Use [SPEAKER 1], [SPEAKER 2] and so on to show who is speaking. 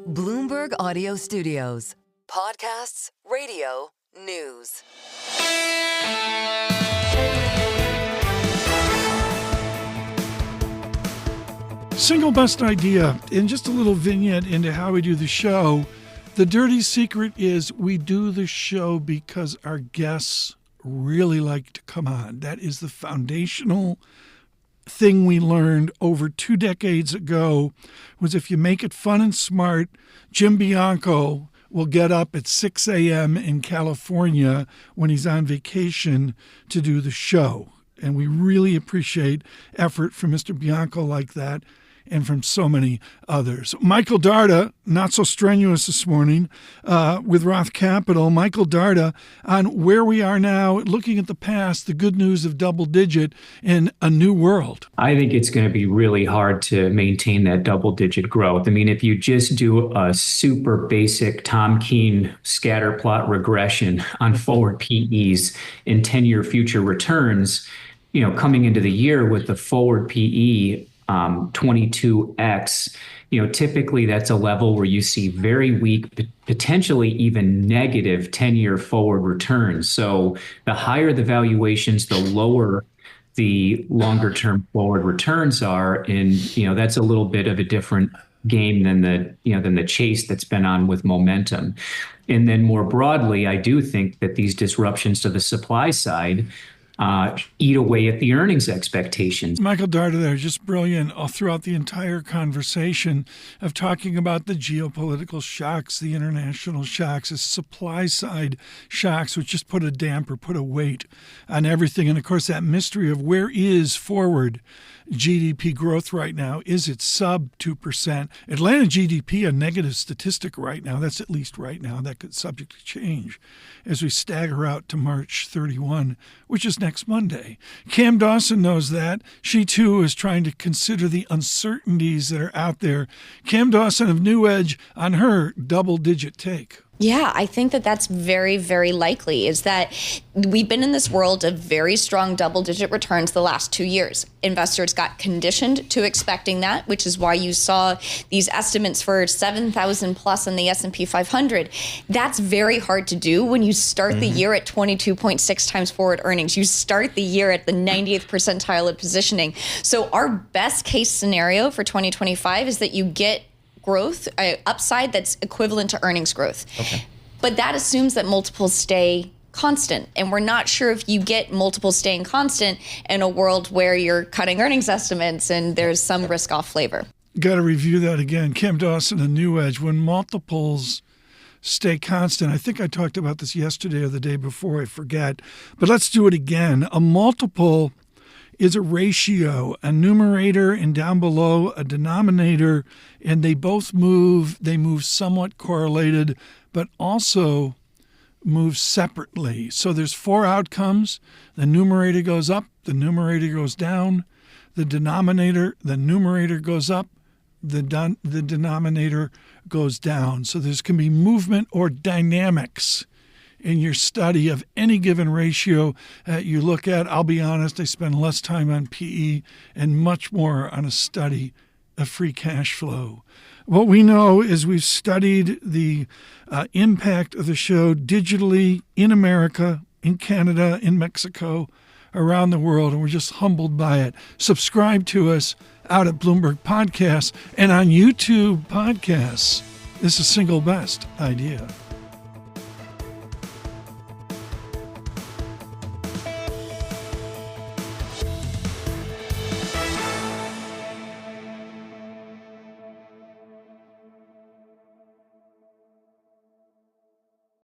[SPEAKER 1] Bloomberg Audio Studios. Podcasts, radio, news.
[SPEAKER 2] Single best idea, and just a little vignette into how we do the show. The dirty secret is we do the show because our guests really like to come on. That is the foundational thing we learned over 2 decades ago, was if you make it fun and smart, Jim Bianco will get up at 6 a.m. in California when he's on vacation to do the show. And we really appreciate effort from Mr. Bianco like that, and from so many others. Michael Darda, not so strenuous this morning, with Roth Capital. Michael Darda on where we are now, looking at the past, the good news of double digit in a new world.
[SPEAKER 3] I think it's going to be really hard to maintain that double digit growth. I mean, if you just do a super basic Tom Keene scatter plot regression on forward PEs and 10-year future returns, coming into the year with the forward PE 22x, typically that's a level where you see very weak, potentially even negative 10-year forward returns. So the higher the valuations, the lower the longer term forward returns are. And, that's a little bit of a different game than the chase that's been on with momentum. And then more broadly, I do think that these disruptions to the supply side eat away at the earnings expectations.
[SPEAKER 2] Michael Darda there, just brilliant all throughout the entire conversation of talking about the geopolitical shocks, the international shocks, the supply side shocks, which just put a weight on everything. And of course, that mystery of where is forward GDP growth right now? Is it sub 2%? Atlanta GDP, a negative statistic right now. That's at least right now. That could subject to change as we stagger out to March 31, which is next Monday. Cam Dawson knows that. She, too, is trying to consider the uncertainties that are out there. Cam Dawson of New Edge on her double-digit take.
[SPEAKER 4] Yeah, I think that that's very, very likely, is that we've been in this world of very strong double-digit returns the last 2 years. Investors got conditioned to expecting that, which is why you saw these estimates for 7,000 plus in the S&P 500. That's very hard to do when you start the year at 22.6 times forward earnings. You start the year at the 90th percentile of positioning. So our best case scenario for 2025 is that you get growth, upside that's equivalent to earnings growth. Okay. But that assumes that multiples stay constant. And we're not sure if you get multiples staying constant in a world where you're cutting earnings estimates and there's some risk off flavor. Got to review that again. Cam Dawson, a New Edge. When multiples stay constant, I think I talked about this yesterday or the day before, I forget. But let's do it again. A multiple is a ratio, a numerator and down below a denominator, and they both move. They move somewhat correlated, but also move separately. So there's 4 outcomes. The numerator goes up, the numerator goes down, the numerator goes up, the denominator goes down. So there's can be movement or dynamics in your study of any given ratio you look at. I'll be honest, I spend less time on PE and much more on a study of free cash flow. What we know is we've studied the impact of the show digitally in America, in Canada, in Mexico, around the world, and we're just humbled by it. Subscribe to us out at Bloomberg Podcasts and on YouTube Podcasts. This is Single Best Idea.